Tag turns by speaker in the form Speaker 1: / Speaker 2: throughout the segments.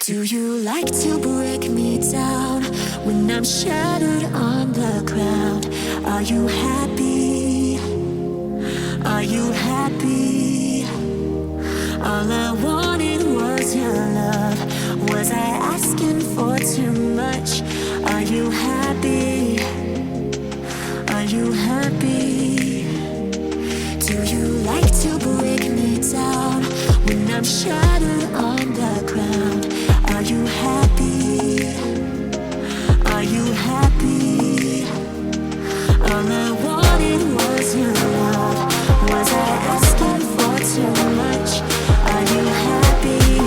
Speaker 1: Do you like to break me down when I'm shattered on the ground? Are you happy? Are you happy? All I wanted was your love. Was I asking for too much? Are you happy? Are you happy? Do you like to break me down when I'm shattered on the ground? Are you happy? Are you happy? All I wanted was your love. Was I asking for too much? Are you happy?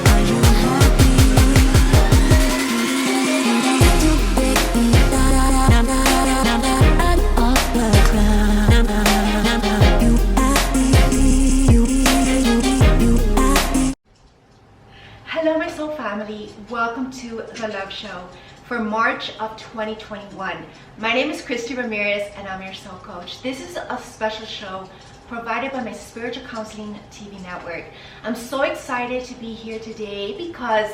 Speaker 1: Are you happy? You break me down off the ground. You happy? You happy?
Speaker 2: Hello my soul family, welcome to The Love Show for March of 2021. My name is Christie Ramirez and I'm your soul coach. This is a special show provided by my spiritual counseling TV network. I'm so excited to be here today because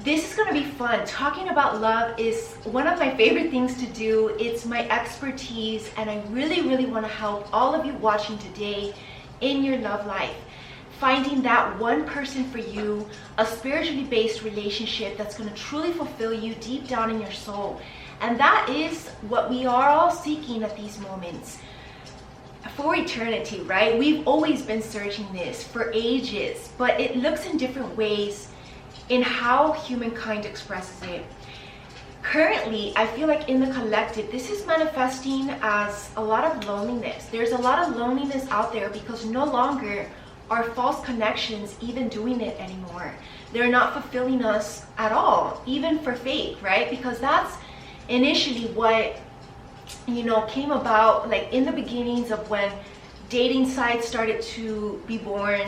Speaker 2: this is going to be fun. Talking about love is one of my favorite things to do. It's my expertise and I really want to help all of you watching today in your love life. Finding that one person for you, a spiritually based relationship that's going to truly fulfill you deep down in your soul. And that is what we are all seeking at these moments for eternity, right? We've always been searching this for ages, but it looks in different ways in how humankind expresses it. Currently, I feel like in the collective, this is manifesting as a lot of loneliness. There's a lot of loneliness out there because no longer are false connections even doing it anymore. They're not fulfilling us at all, even for fake, right? Because that's initially what, came about, like in the beginnings of when dating sites started to be born,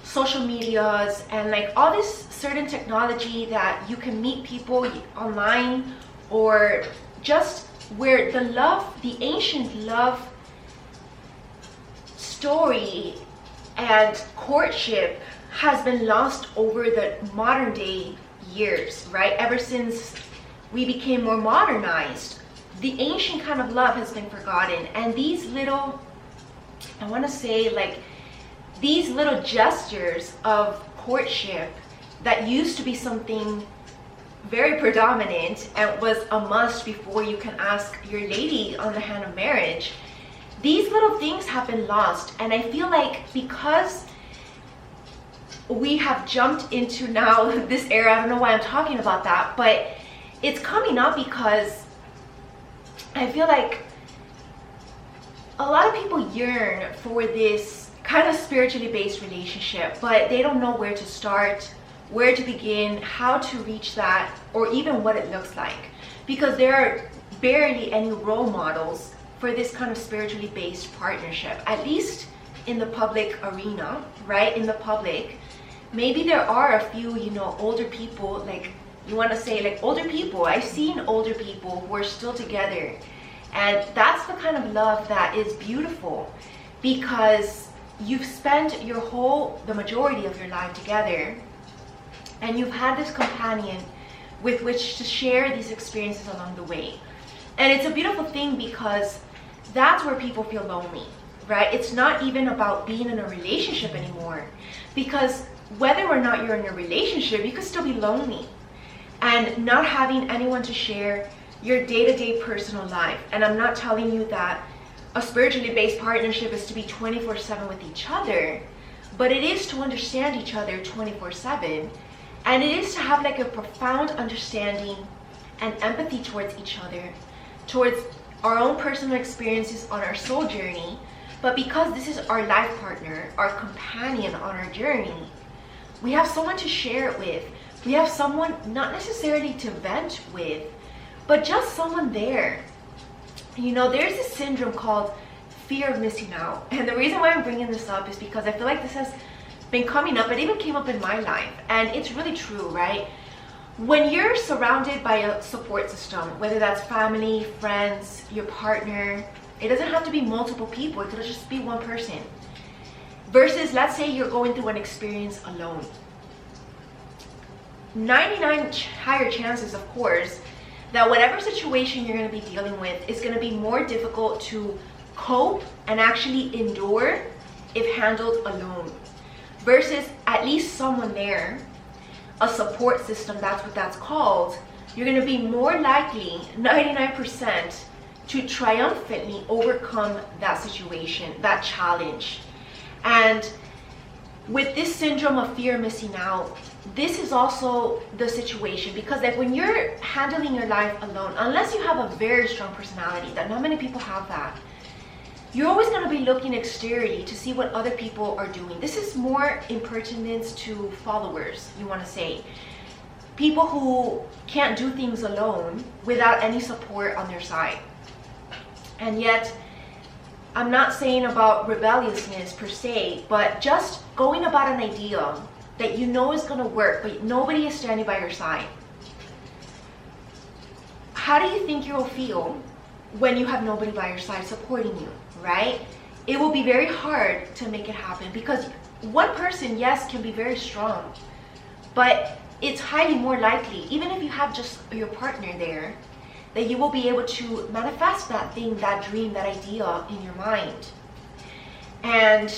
Speaker 2: social medias, and like all this certain technology that you can meet people online, or just where the ancient love story and courtship has been lost over the modern day years, right? Ever since we became more modernized, the ancient kind of love has been forgotten. And these little, I want to say like these little gestures of courtship that used to be something very predominant and was a must before you can ask your lady on the hand of marriage, these little things have been lost. And I feel like because we have jumped into now this era, I don't know why I'm talking about that, but it's coming up because I feel like a lot of people yearn for this kind of spiritually based relationship, but they don't know where to start, where to begin, how to reach that, or even what it looks like, because there are barely any role models for this kind of spiritually based partnership, at least in the public arena, right? In the public, maybe there are a few, older people, like you want to say like older people. I've seen older people who are still together, and that's the kind of love that is beautiful because you've spent the majority of your life together, and you've had this companion with which to share these experiences along the way. And it's a beautiful thing because that's where people feel lonely, right? It's not even about being in a relationship anymore, because whether or not you're in a relationship, you could still be lonely and not having anyone to share your day-to-day personal life. And I'm not telling you that a spiritually based partnership is to be 24/7 with each other, but it is to understand each other 24/7, and it is to have like a profound understanding and empathy towards each other, towards our own personal experiences on our soul journey. But because this is our life partner, our companion on our journey, we have someone to share it with. We have someone not necessarily to vent with, but just someone there. There's this syndrome called fear of missing out. And the reason why I'm bringing this up is because I feel like this has been coming up. It even came up in my life, and it's really true, right? When you're surrounded by a support system, whether that's family, friends, your partner, it doesn't have to be multiple people, it could just be one person. Versus, let's say you're going through an experience alone. 99 higher chances, of course, that whatever situation you're going to be dealing with is going to be more difficult to cope and actually endure if handled alone, versus at least someone there, a support system, that's what that's called. You're going to be more likely, 99%, to triumphantly overcome that situation, that challenge. And with this syndrome of fear of missing out, this is also the situation, because like when you're handling your life alone, unless you have a very strong personality, that not many people have that, you're always going to be looking exteriorly to see what other people are doing. This is more impertinence to followers, you want to say. People who can't do things alone without any support on their side. And yet, I'm not saying about rebelliousness per se, but just going about an idea that you know is going to work, but nobody is standing by your side. How do you think you will feel when you have nobody by your side supporting you, right? It will be very hard to make it happen, because one person, yes, can be very strong, but it's highly more likely, even if you have just your partner there, that you will be able to manifest that thing, that dream, that idea in your mind. And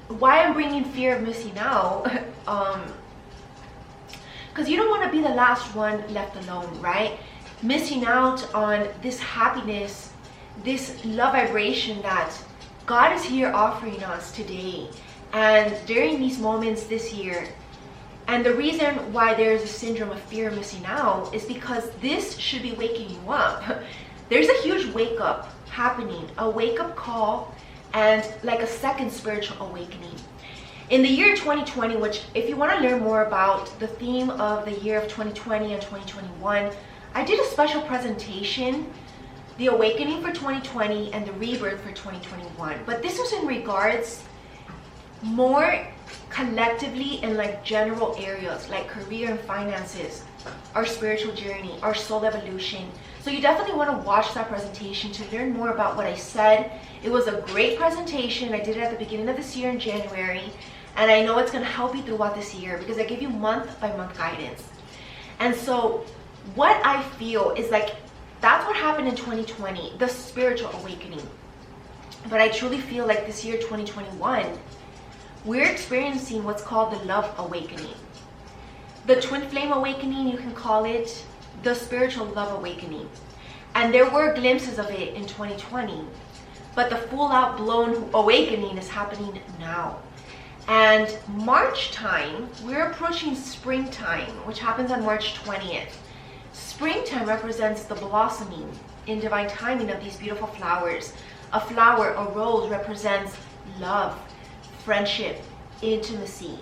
Speaker 2: why I'm bringing fear of missing out, because you don't want to be the last one left alone, right? Missing out on this happiness, this love vibration that God is here offering us today and during these moments this year. And the reason why there's a syndrome of fear of missing out is because this should be waking you up. There's a huge wake up happening, a wake up call, and like a second spiritual awakening. In the year 2020, which if you want to learn more about the theme of the year of 2020 and 2021, I did a special presentation, the awakening for 2020 and the rebirth for 2021. But this was in regards more collectively in like general areas like career and finances, our spiritual journey, our soul evolution. So you definitely want to watch that presentation to learn more about what I said. It was a great presentation. I did it at the beginning of this year in January, and I know it's going to help you throughout this year because I give you month by month guidance. And so what I feel is like that's what happened in 2020, the spiritual awakening. But I truly feel like this year 2021, we're experiencing what's called the love awakening. The twin flame awakening, you can call it, the spiritual love awakening. And there were glimpses of it in 2020, but the full out blown awakening is happening now. And March time, we're approaching springtime, which happens on March 20th. Springtime represents the blossoming in divine timing of these beautiful flowers. A flower, a rose, represents love, friendship, intimacy,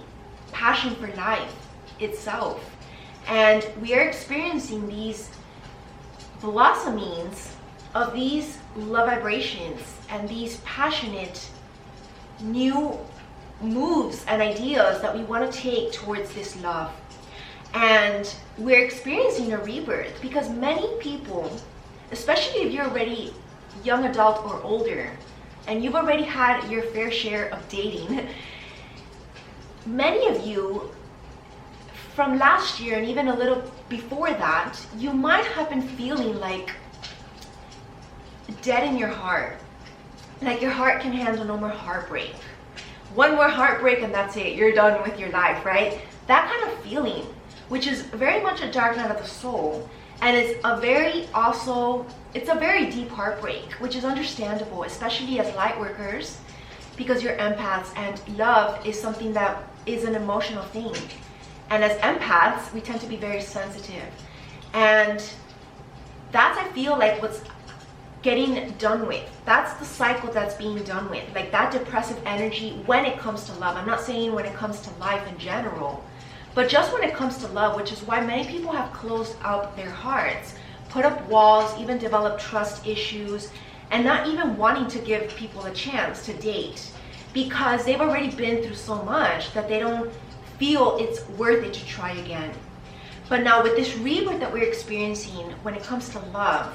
Speaker 2: passion for life itself. And we are experiencing these blossomings of these love vibrations and these passionate new moves and ideas that we want to take towards this love. And we're experiencing a rebirth because many people, especially if you're already young adult or older and you've already had your fair share of dating, many of you from last year and even a little before that, you might have been feeling like dead in your heart, like your heart can handle no more heartbreak. One more heartbreak and that's it, you're done with your life, right? That kind of feeling, which is very much a dark night of the soul, and it's a very deep heartbreak, which is understandable, especially as light workers, because you're empaths and love is something that is an emotional thing. And as empaths, we tend to be very sensitive. And that's, I feel like, what's getting done with. That's the cycle that's being done with. Like that depressive energy when it comes to love. I'm not saying when it comes to life in general, but just when it comes to love, which is why many people have closed out their hearts, put up walls, even developed trust issues, and not even wanting to give people a chance to date because they've already been through so much that they don't feel it's worth it to try again. But now with this rebirth that we're experiencing when it comes to love,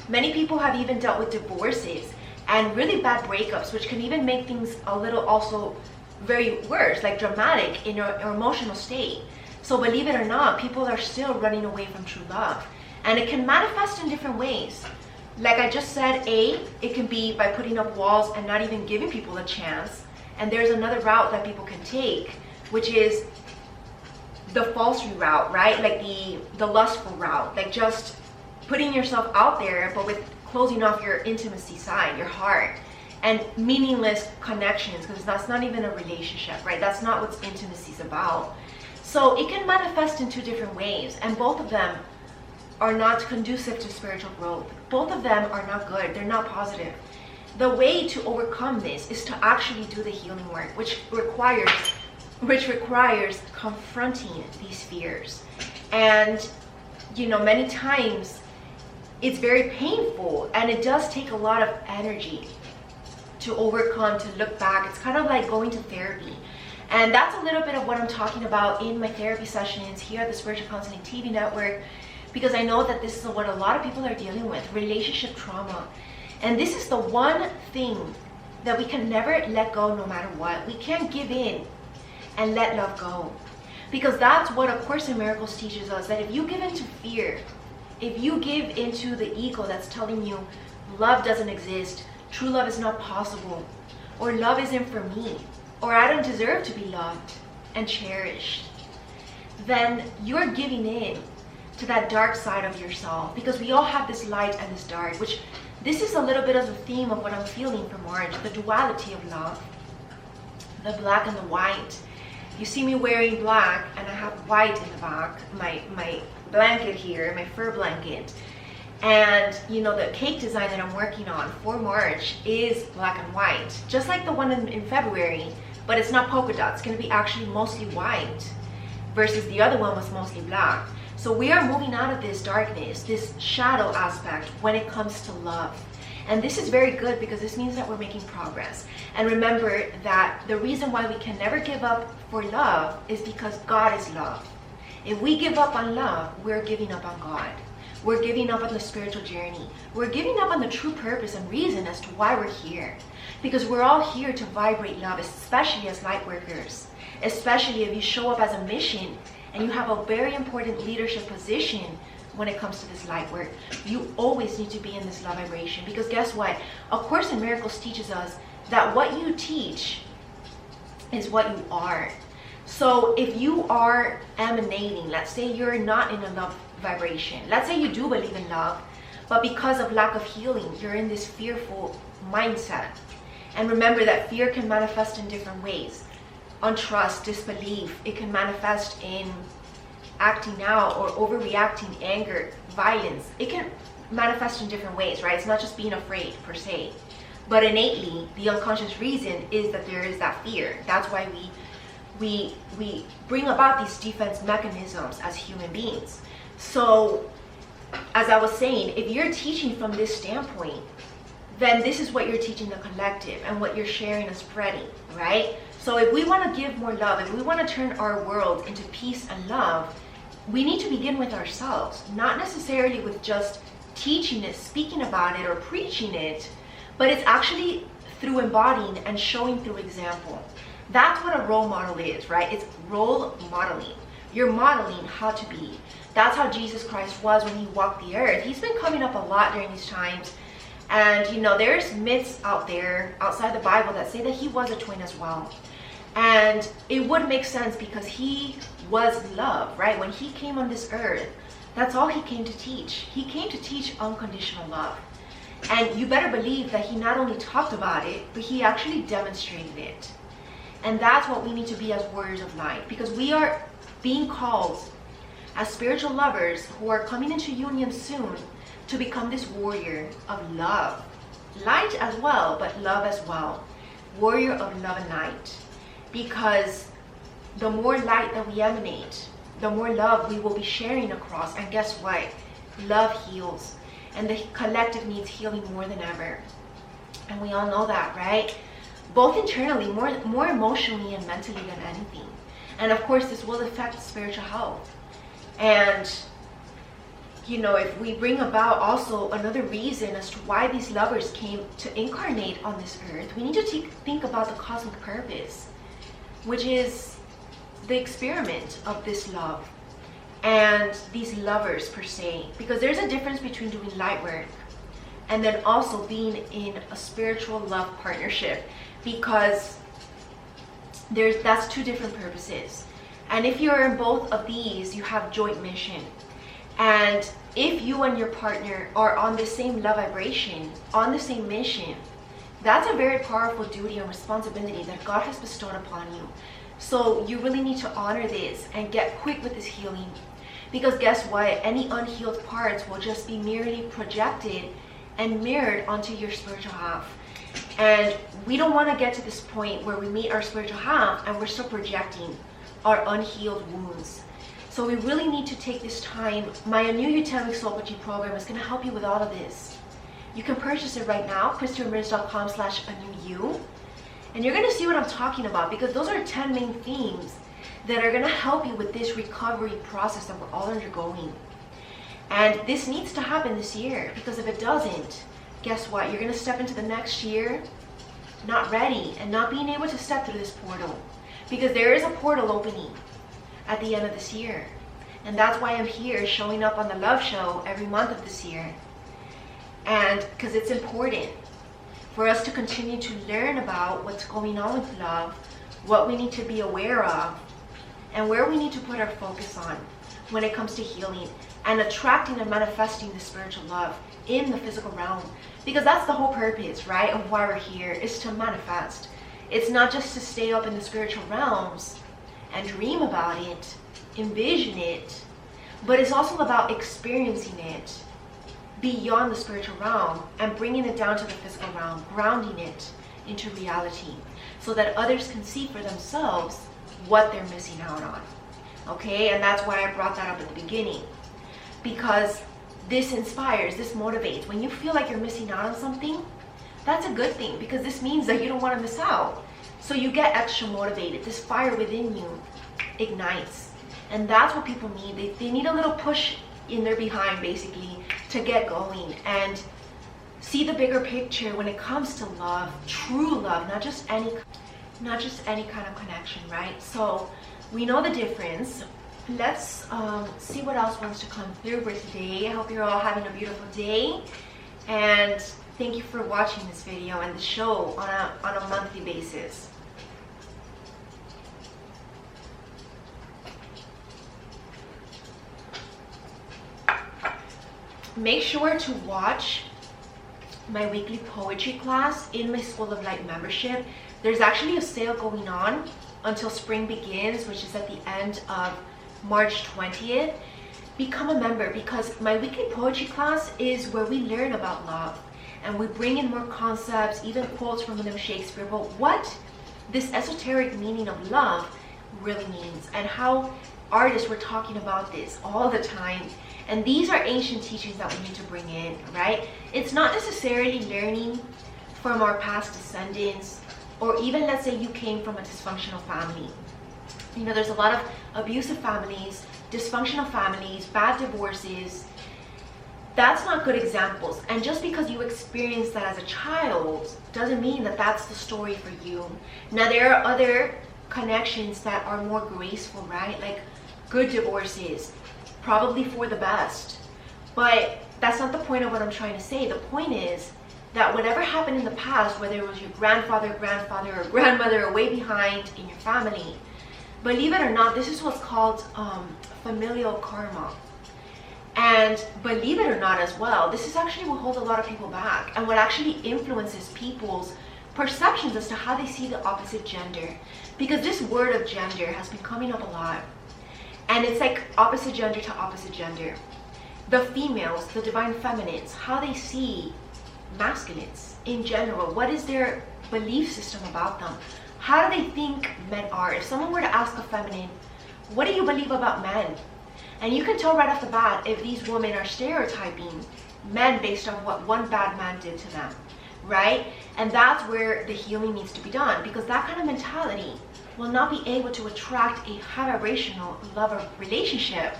Speaker 2: many people have even dealt with divorces and really bad breakups, which can even make things a little also very worse, like dramatic in your emotional state. So believe it or not, people are still running away from true love. And it can manifest in different ways. Like I just said, it can be by putting up walls and not even giving people a chance. And there's another route that people can take, which is the false route, right? Like the lustful route, like just putting yourself out there, but with closing off your intimacy side, your heart, and meaningless connections, because that's not even a relationship, right? That's not what intimacy is about. So it can manifest in two different ways, and both of them are not conducive to spiritual growth. Both of them are not good. They're not positive. The way to overcome this is to actually do the healing work, which requires confronting these fears. And many times it's very painful, and it does take a lot of energy to overcome, to look back. It's kind of like going to therapy. And that's a little bit of what I'm talking about in my therapy sessions here at the Spiritual Counseling TV network, because I know that this is what a lot of people are dealing with, relationship trauma. And this is the one thing that we can never let go no matter what. We can't give in and let love go. Because that's what A Course in Miracles teaches us, that if you give into fear, if you give into the ego that's telling you love doesn't exist, true love is not possible, or love isn't for me, or I don't deserve to be loved and cherished, then you're giving in to that dark side of yourself. Because we all have this light and this dark, which this is a little bit of the theme of what I'm feeling for March, the duality of love, the black and the white. You see me wearing black, and I have white in the back, my blanket here, my fur blanket. And the cake design that I'm working on for March is black and white, just like the one in February, but it's not polka dots. It's going to be actually mostly white, versus the other one was mostly black. So we are moving out of this darkness, this shadow aspect when it comes to love. And this is very good, because this means that we're making progress. And remember that the reason why we can never give up for love is because God is love. If we give up on love, we're giving up on God. We're giving up on the spiritual journey. We're giving up on the true purpose and reason as to why we're here. Because we're all here to vibrate love, especially as light workers. Especially if you show up as a mission and you have a very important leadership position when it comes to this light work. You always need to be in this love vibration. Because guess what? A Course in Miracles teaches us that what you teach is what you are. So if you are emanating, let's say you're not in a love vibration, let's say you do believe in love, but because of lack of healing, you're in this fearful mindset. And remember that fear can manifest in different ways. Untrust, disbelief, it can manifest in acting out or overreacting, anger, violence. It can manifest in different ways, right? It's not just being afraid per se, but innately the unconscious reason is that there is that fear. That's why we bring about these defense mechanisms as human beings. So as I was saying, if you're teaching from this standpoint, then this is what you're teaching the collective and what you're sharing and spreading, right? So if we want to give more love, if we want to turn our world into peace and love, we need to begin with ourselves, not necessarily with just teaching it, speaking about it, or preaching it, but it's actually through embodying and showing through example. That's what a role model is, right? It's role modeling. You're modeling how to be. That's how Jesus Christ was when he walked the earth. He's been coming up a lot during these times. And there's myths out there outside the Bible that say that he was a twin as well. And it would make sense because he was love, right? When he came on this earth, that's all he came to teach. He came to teach unconditional love. And you better believe that he not only talked about it, but he actually demonstrated it. And that's what we need to be as warriors of light, because we are being called as spiritual lovers who are coming into union soon to become this warrior of love. Light as well, but love as well. Warrior of love and light. Because the more light that we emanate, the more love we will be sharing across. And guess what? Love heals. And the collective needs healing more than ever. And we all know that, right? Both internally, more emotionally and mentally than anything. And of course, this will affect spiritual health. And if we bring about also another reason as to why these lovers came to incarnate on this earth, we need to think about the cosmic purpose, which is the experiment of this love and these lovers per se, because there's a difference between doing light work and then also being in a spiritual love partnership, because that's two different purposes. And if you're in both of these, you have joint mission. And if you and your partner are on the same love vibration, on the same mission, that's a very powerful duty and responsibility that God has bestowed upon you. So you really need to honor this and get quick with this healing. Because guess what? Any unhealed parts will just be merely projected and mirrored onto your spiritual half. And we don't want to get to this point where we meet our spiritual half and we're still projecting our unhealed wounds. So we really need to take this time. My new Utemic Soul Coaching program is going to help you with all of this. You can purchase it right now, ChristieRamirez.com/anewyou. And you're going to see what I'm talking about, because those are 10 main themes that are going to help you with this recovery process that we're all undergoing. And this needs to happen this year, because if it doesn't, guess what? You're going to step into the next year not ready and not being able to step through this portal, because there is a portal opening at the end of this year. And that's why I'm here showing up on the Love Show every month of this year. And because it's important for us to continue to learn about what's going on with love, what we need to be aware of, and where we need to put our focus on when it comes to healing and attracting and manifesting the spiritual love in the physical realm. Because that's the whole purpose, right, of why we're here, is to manifest. It's not just to stay up in the spiritual realms and dream about it, envision it, but it's also about experiencing it beyond the spiritual realm and bringing it down to the physical realm, grounding it into reality so that others can see for themselves what they're missing out on. Okay, and that's why I brought that up at the beginning, because this inspires, this motivates. When you feel like you're missing out on something, that's a good thing, because this means that you don't want to miss out. So you get extra motivated. This fire within you ignites. And that's what people need. They need a little push in their behind, basically, to get going and see the bigger picture when it comes to love, true love, not just any kind of connection, right? So we know the difference. Let's see what else wants to come through for today. I hope you're all having a beautiful day, and thank you for watching this video and the show on a monthly basis. Make sure to watch my weekly poetry class in my School of Light membership. There's actually a sale going on until spring begins, which is at the end of March 20th. Become a member, because my weekly poetry class is where we learn about love and we bring in more concepts, even quotes from William Shakespeare, but what this esoteric meaning of love really means, and how artists were talking about this all the time. And these are ancient teachings that we need to bring in, right? It's not necessarily learning from our past descendants, or even, let's say you came from a dysfunctional family. You know, there's a lot of abusive families, dysfunctional families, bad divorces. That's not good examples. And just because you experienced that as a child doesn't mean that that's the story for you. Now, there are other connections that are more graceful, right? Like good divorces, probably for the best. But that's not the point of what I'm trying to say. The point is that whatever happened in the past, whether it was your grandfather, or grandmother, or way behind in your family, believe it or not, this is what's called familial karma. And believe it or not as well, this is actually what holds a lot of people back, and what actually influences people's perceptions as to how they see the opposite gender. Because this word of gender has been coming up a lot. And it's like opposite gender to opposite gender. The females, the divine feminines, how they see masculines in general. What is their belief system about them? How do they think men are? If someone were to ask a feminine, what do you believe about men? And you can tell right off the bat if these women are stereotyping men based on what one bad man did to them, right? And that's where the healing needs to be done, because that kind of mentality will not be able to attract a high vibrational lover relationship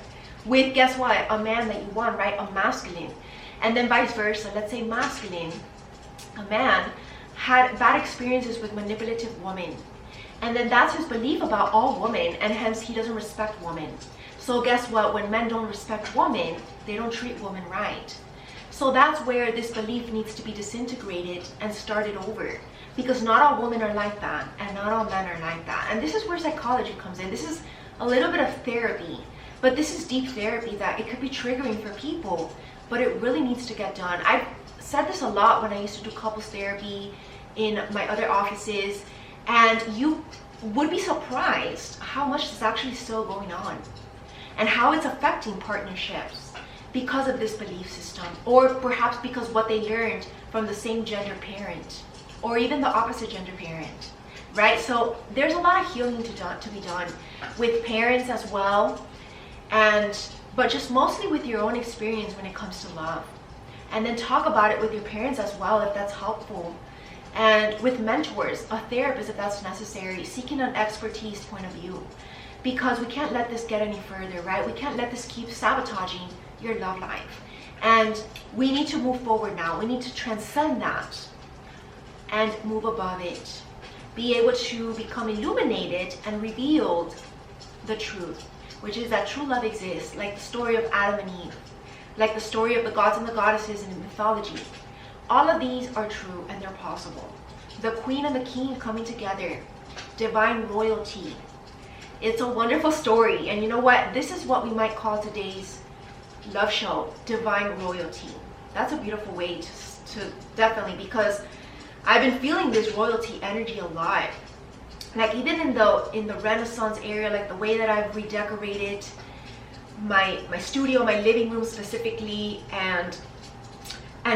Speaker 2: with, guess what, a man that you want, right? A masculine. And then vice versa. Let's say masculine, a man, had bad experiences with manipulative women, And then that's his belief about all women, and hence he doesn't respect women. So guess what? When men don't respect women, they don't treat women right. So that's where this belief needs to be disintegrated and started over. Because not all women are like that, and not all men are like that. And this is where psychology comes in. This is a little bit of therapy, but this is deep therapy that it could be triggering for people, but it really needs to get done. I've said this a lot when I used to do couples therapy in my other offices, and you would be surprised how much is actually still going on and how it's affecting partnerships because of this belief system, or perhaps because what they learned from the same gender parent or even the opposite gender parent, right? So there's a lot of healing to be done with parents as well, but just mostly with your own experience when it comes to love. And then talk about it with your parents as well if that's helpful. And with mentors, a therapist if that's necessary, seeking an expertise point of view. Because we can't let this get any further, right? We can't let this keep sabotaging your love life. And we need to move forward now. We need to transcend that and move above it. Be able to become illuminated and revealed the truth, which is that true love exists, like the story of Adam and Eve, like the story of the gods and the goddesses in mythology. All of these are true and they're possible. The queen and the king coming together, divine royalty. It's a wonderful story. And you know what? This is what we might call today's love show, divine royalty. That's a beautiful way to definitely, because I've been feeling this royalty energy a lot. Like even in the Renaissance area, like the way that I've redecorated my studio, my living room specifically, and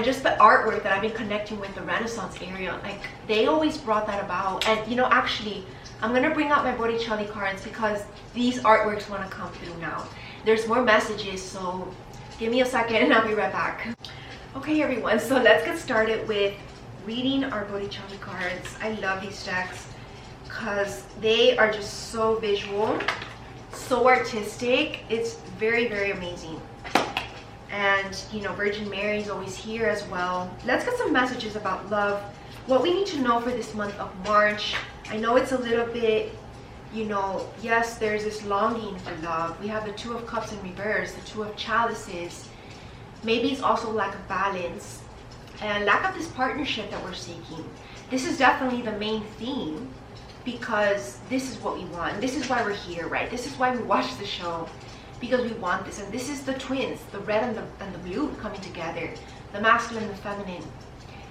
Speaker 2: just the artwork that I've been connecting with the Renaissance area, like they always brought that about. And you know, actually, I'm gonna bring out my Botticelli cards because these artworks want to come through now. There's more messages, so give me a second and I'll be right back. Okay everyone, so let's get started with reading our Botticelli cards. I love these decks because they are just so visual, so artistic. It's very, very amazing. And you know, Virgin Mary is always here as well. Let's get some messages about love, what we need to know for this month of March. I know it's a little bit, you know, yes, there's this longing for love. We have the Two of Cups in reverse, the Two of Chalices. Maybe it's also lack of balance and lack of this partnership that we're seeking. This is definitely the main theme because this is what we want. This is why we're here, right? This is why we watch the show, because we want this. And this is the twins, the red and the blue coming together, the masculine and the feminine,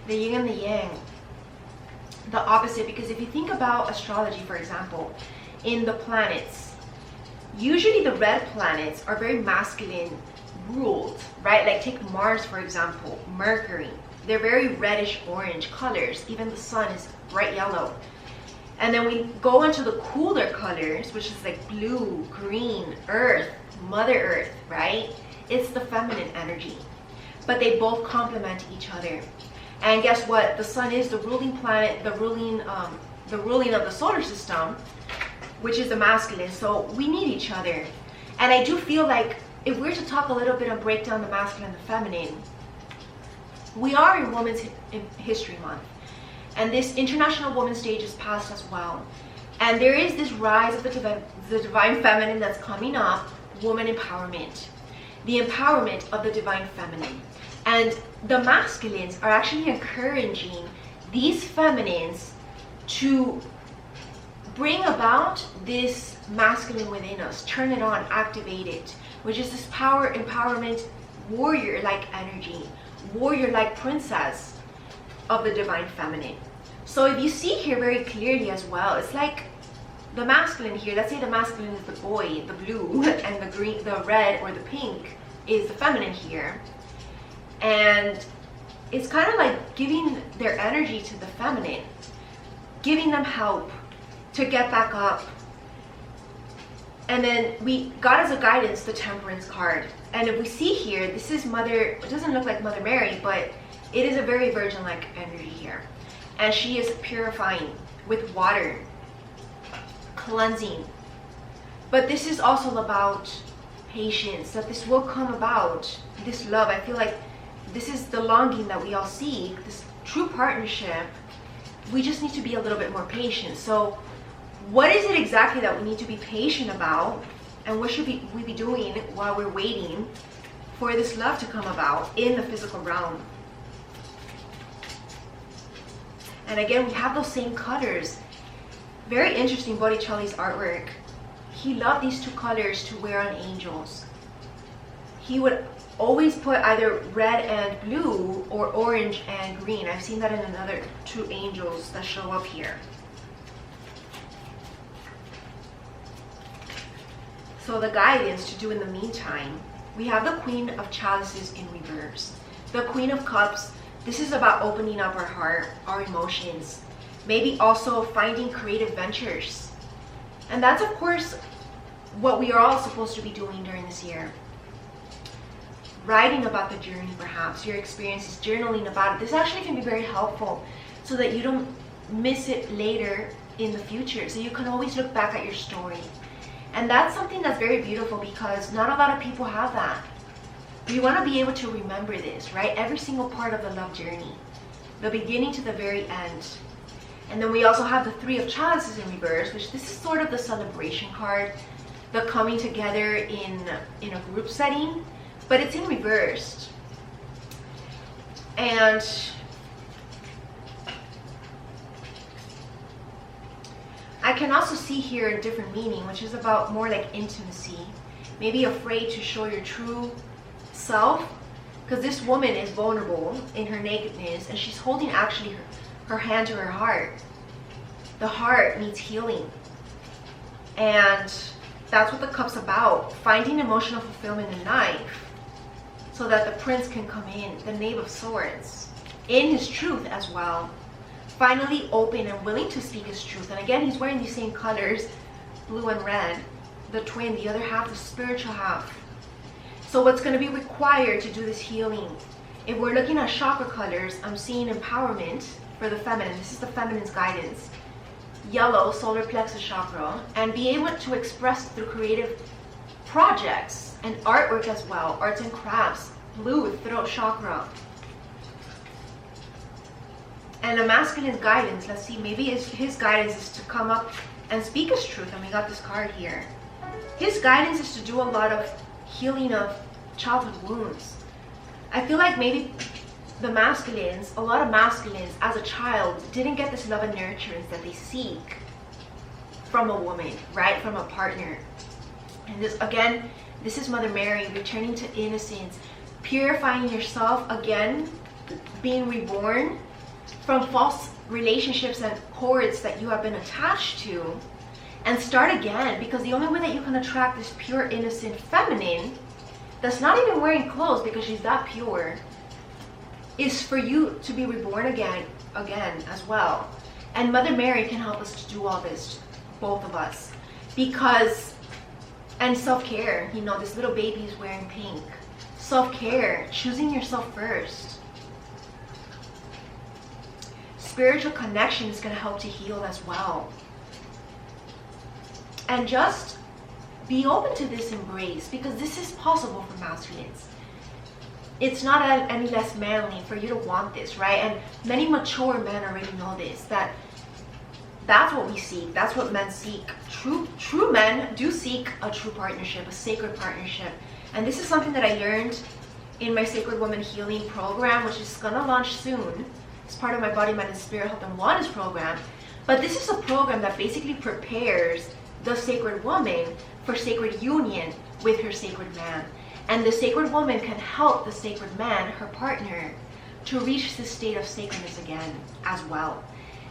Speaker 2: the yin and the yang, the opposite. Because if you think about astrology, for example, in the planets, usually the red planets are very masculine ruled, right? Like take Mars, for example, Mercury. They're very reddish orange colors. Even the sun is bright yellow. And then we go into the cooler colors, which is like blue, green, earth, Mother Earth, right? It's the feminine energy. But they both complement each other. And guess what? The sun is the ruling planet, the ruling of the solar system, which is the masculine. So we need each other. And I do feel like if we're to talk a little bit and break down the masculine and the feminine, we are in Women's History Month. And this International Women's Day just passed as well. And there is this rise of the divine feminine that's coming up, woman empowerment. The empowerment of the divine feminine. And the masculines are actually encouraging these feminines to bring about this masculine within us, turn it on, activate it, which is this power, empowerment, warrior-like energy, warrior-like princess of the divine feminine. So if you see here very clearly as well, it's like the masculine here, let's say the masculine is the boy, the blue, and the green, the red or the pink is the feminine here. And it's kind of like giving their energy to the feminine, giving them help to get back up. And then we got as a guidance the Temperance card. And if we see here, this is Mother, it doesn't look like Mother Mary, but it is a very virgin-like energy here. And she is purifying with water, cleansing. But this is also about patience, that this will come about, this love. I feel like this is the longing that we all seek, this true partnership. We just need to be a little bit more patient. So what is it exactly that we need to be patient about, and what should we be doing while we're waiting for this love to come about in the physical realm? And again, we have those same colors. Very interesting, Botticelli's artwork. He loved these two colors to wear on angels. He would always put either red and blue or orange and green. I've seen that in another two angels that show up here. So the guidance to do in the meantime, we have the Queen of Chalices in reverse. The Queen of Cups, this is about opening up our heart, our emotions, maybe also finding creative ventures. And that's of course what we are all supposed to be doing during this year. Writing about the journey, perhaps, your experiences, journaling about it. This actually can be very helpful so that you don't miss it later in the future. So you can always look back at your story. And that's something that's very beautiful because not a lot of people have that. We want to be able to remember this, right? Every single part of the love journey, the beginning to the very end. And then we also have the Three of Chalices in reverse, which this is sort of the celebration card, the coming together in a group setting, but it's in reverse. And I can also see here a different meaning, which is about more like intimacy. Maybe afraid to show your true self, because this woman is vulnerable in her nakedness, and she's holding actually her hand to her heart. The heart needs healing. And that's what the cup's about. Finding emotional fulfillment in life so that the prince can come in, the Knave of Swords, in his truth as well. Finally open and willing to speak his truth. And again, he's wearing these same colors, blue and red. The twin, the other half, the spiritual half. So what's going to be required to do this healing? If we're looking at chakra colors, I'm seeing empowerment for the feminine. This is the feminine's guidance. Yellow, solar plexus chakra, and be able to express through creative projects and artwork as well, arts and crafts. Blue, throat chakra. And the masculine guidance, let's see, maybe his guidance is to come up and speak his truth, and we got this card here. His guidance is to do a lot of healing of childhood wounds. I feel like maybe the masculines, a lot of masculines as a child didn't get this love and nurturance that they seek from a woman, right? From a partner. And this, again, this is Mother Mary returning to innocence, purifying yourself again, being reborn from false relationships and cords that you have been attached to, and start again, because the only way that you can attract this pure, innocent feminine that's not even wearing clothes because she's that pure is for you to be reborn again as well. And Mother Mary can help us to do all this, both of us, because, and self-care, you know, this little baby is wearing pink. Self-care, choosing yourself first. Spiritual connection is going to help to heal as well. And just be open to this embrace, because this is possible for masculines. It's not any less manly for you to want this, right? And many mature men already know this, that's what we seek. That's what men seek. True men do seek a true partnership, a sacred partnership. And this is something that I learned in my Sacred Woman Healing program, which is going to launch soon. It's part of my Body, Mind, and Spirit Health and Wellness program. But this is a program that basically prepares the sacred woman for sacred union with her sacred man. And the sacred woman can help the sacred man, her partner, to reach this state of sacredness again as well.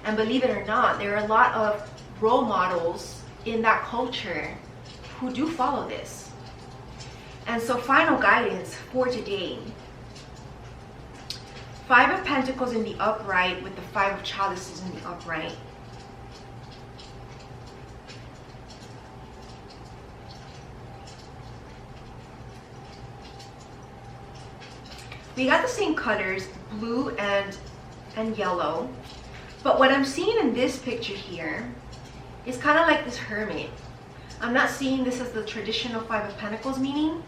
Speaker 2: And believe it or not, there are a lot of role models in that culture who do follow this. And so final guidance for today. 5 of Pentacles in the upright with the 5 of Chalices in the upright. We got the same colors, blue and yellow. But what I'm seeing in this picture here is kind of like this hermit. I'm not seeing this as the traditional 5 of Pentacles meaning.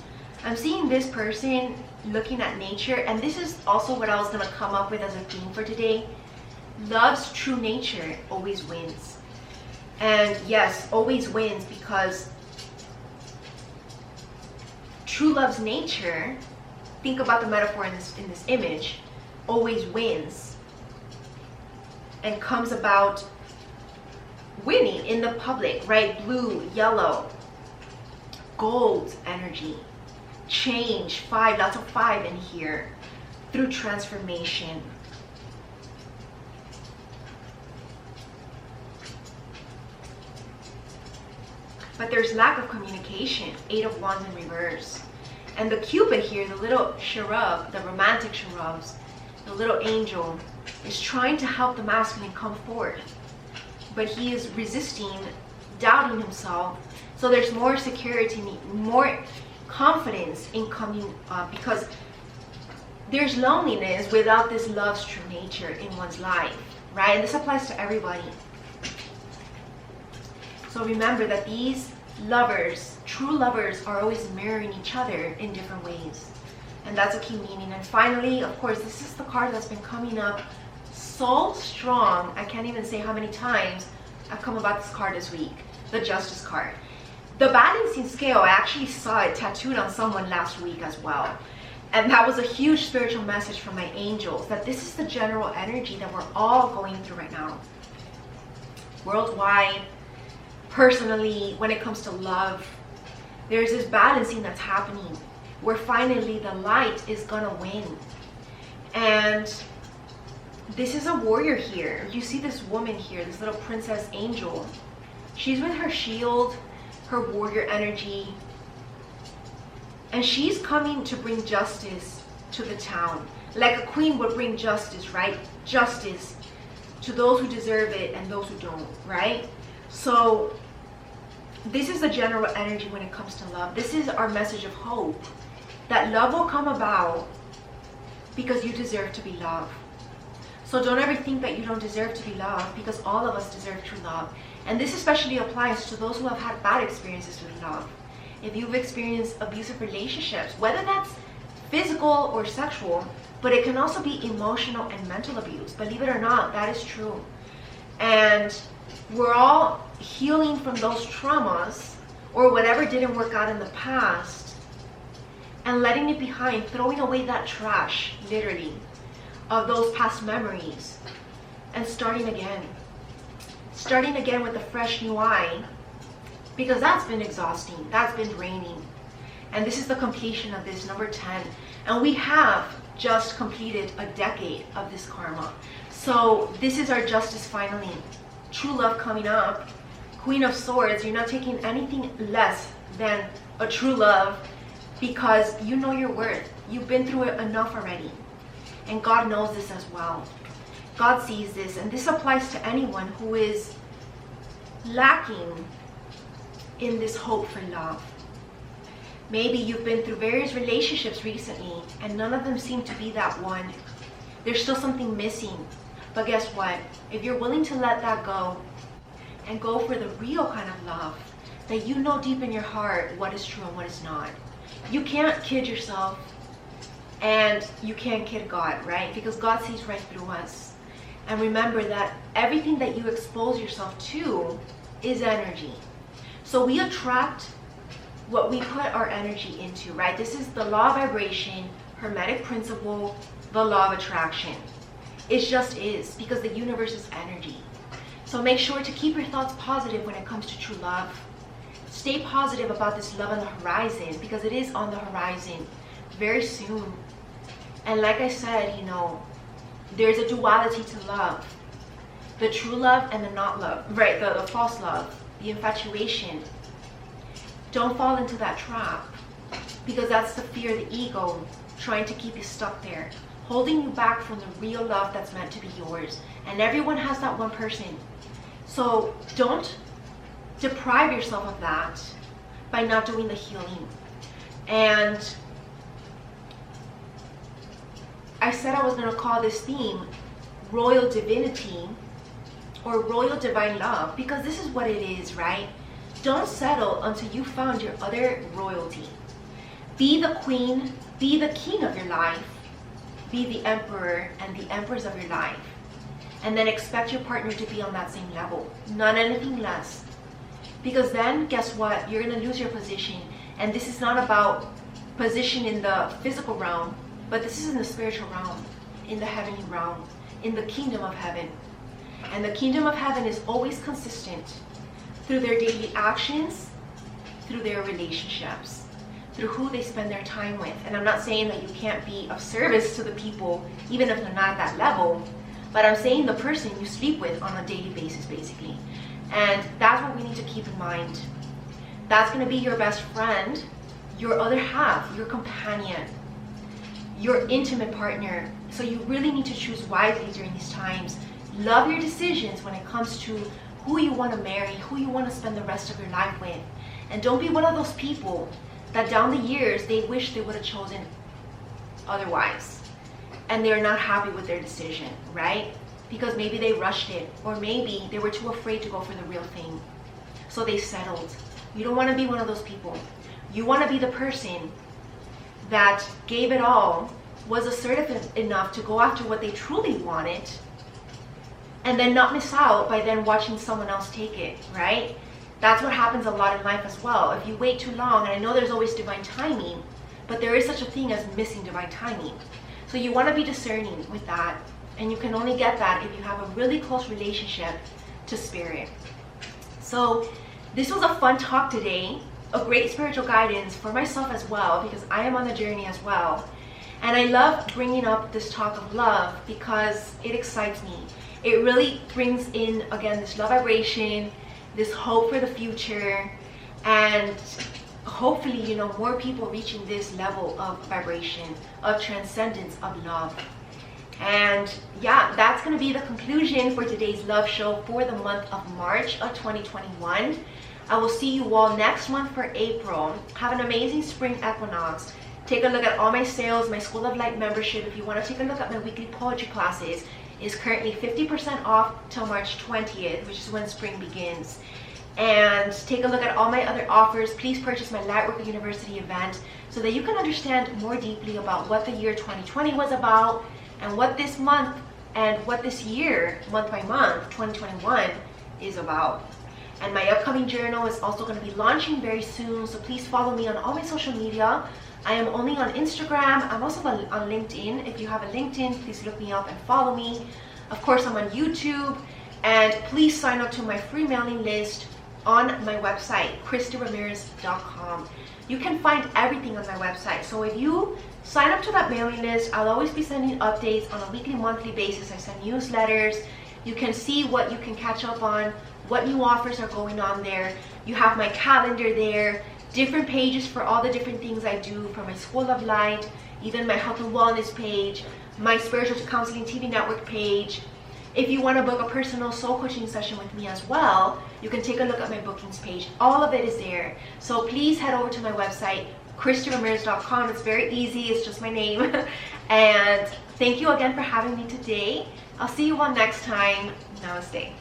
Speaker 2: I'm seeing this person looking at nature, and this is also what I was going to come up with as a theme for today. Love's true nature always wins. And yes, always wins, because true love's nature, think about the metaphor in this image, always wins and comes about winning in the public, right? Blue, yellow, gold energy, change, 5, lots of 5 in here, through transformation. But there's lack of communication, 8 of Wands in reverse. And the Cupid here, the little cherub, the romantic cherubs, the little angel, is trying to help the masculine come forth. But he is resisting, doubting himself. So there's more security, more confidence in coming up, because there's loneliness without this love's true nature in one's life, right? And this applies to everybody. So remember that these lovers, true lovers, are always mirroring each other in different ways. And that's a key meaning. And finally, of course, this is the card that's been coming up so strong. I can't even say how many times I've come about this card this week. The Justice card. The balancing scale, I actually saw it tattooed on someone last week as well. And that was a huge spiritual message from my angels, that this is the general energy that we're all going through right now. Worldwide, personally, when it comes to love, there's this balancing that's happening where finally the light is gonna win. And this is a warrior here. You see this woman here, this little princess angel. She's with her shield, her warrior energy, and she's coming to bring justice to the town. Like a queen would bring justice, right? Justice to those who deserve it and those who don't, right? So this is the general energy when it comes to love. This is our message of hope, that love will come about because you deserve to be loved. So don't ever think that you don't deserve to be loved, because all of us deserve true love. And this especially applies to those who have had bad experiences with love. If you've experienced abusive relationships, whether that's physical or sexual, but it can also be emotional and mental abuse. Believe it or not, that is true. And we're all healing from those traumas or whatever didn't work out in the past, and letting it behind, throwing away that trash, literally, of those past memories, and starting again. Starting again with a fresh new eye, because that's been exhausting, that's been draining. And this is the completion of this, number 10. And we have just completed a decade of this karma. So this is our justice finally. True love coming up. Queen of Swords, you're not taking anything less than a true love, because you know your worth. You've been through it enough already. And God knows this as well. God sees this, and this applies to anyone who is lacking in this hope for love. Maybe you've been through various relationships recently and none of them seem to be that one. There's still something missing. But guess what? If you're willing to let that go and go for the real kind of love, that you know deep in your heart what is true and what is not. You can't kid yourself, and you can't kid God, right? Because God sees right through us. And remember that everything that you expose yourself to is energy. So we attract what we put our energy into, right? This is the law of vibration, hermetic principle, the law of attraction. It just is, because the universe is energy. So make sure to keep your thoughts positive when it comes to true love. Stay positive about this love on the horizon, because it is on the horizon very soon. And like I said, you know, there's a duality to love. The true love and the not love, right? The false love, the infatuation. Don't fall into that trap, because that's the fear, the ego, trying to keep you stuck there, holding you back from the real love that's meant to be yours. And everyone has that one person. So don't deprive yourself of that by not doing the healing. And I said I was going to call this theme Royal Divinity or Royal Divine Love, because this is what it is, right? Don't settle until you found your other royalty. Be the queen, be the king of your life, be the emperor and the empress of your life. and then expect your partner to be on that same level, not anything less. Because then, guess what? You're going to lose your position. And this is not about position in the physical realm, but this is in the spiritual realm, in the heavenly realm, in the kingdom of heaven. And the kingdom of heaven is always consistent through their daily actions, through their relationships, through who they spend their time with. And I'm not saying that you can't be of service to the people, even if they're not at that level, but I'm saying the person you sleep with on a daily basis, basically. And that's what we need to keep in mind. That's going to be your best friend, your other half, your companion, your intimate partner. So you really need to choose wisely during these times. Love your decisions when it comes to who you want to marry, who you want to spend the rest of your life with. And don't be one of those people that down the years they wish they would have chosen otherwise, and they're not happy with their decision, right? Because maybe they rushed it, or maybe they were too afraid to go for the real thing, so they settled. You don't want to be one of those people. You want to be the person that gave it all, was assertive enough to go after what they truly wanted, and then not miss out by then watching someone else take it, right? That's what happens a lot in life as well. If you wait too long, and I know there's always divine timing, but there is such a thing as missing divine timing. So you want to be discerning with that, and you can only get that if you have a really close relationship to spirit. So this was a fun talk today, a great spiritual guidance for myself as well, because I am on the journey as well. And I love bringing up this talk of love because it excites me. It really brings in, again, this love vibration, this hope for the future, and hopefully, you know, more people reaching this level of vibration, of transcendence, of love. And yeah, that's going to be the conclusion for today's love show for the month of March of 2021. I will see you all next month for April. Have an amazing spring equinox. Take a look at all my sales, my School of Light membership. If you want to take a look at my weekly poetry classes, is currently 50% off till March 20th, which is when spring begins. And take a look at all my other offers. Please purchase my Lightworker University event so that you can understand more deeply about what the year 2020 was about, and what this month and what this year, month by month, 2021 is about. And my upcoming journal is also going to be launching very soon, so please follow me on all my social media. I am only on Instagram. I'm also on LinkedIn. If you have a LinkedIn, please look me up and follow me. Of course, I'm on YouTube. And please sign up to my free mailing list on my website, ChristieRamirez.com. You can find everything on my website. So if you sign up to that mailing list, I'll always be sending updates on a weekly, monthly basis. I send newsletters. You can see what you can catch up on, what new offers are going on there. You have my calendar there. Different pages for all the different things I do, from my School of Light, even my health and wellness page, my spiritual counseling TV network page. If you want to book a personal soul coaching session with me as well, you can take a look at my bookings page. All of it is there. So please head over to my website, ChristieRamirez.com. It's very easy. It's just my name. And thank you again for having me today. I'll see you all next time. Namaste.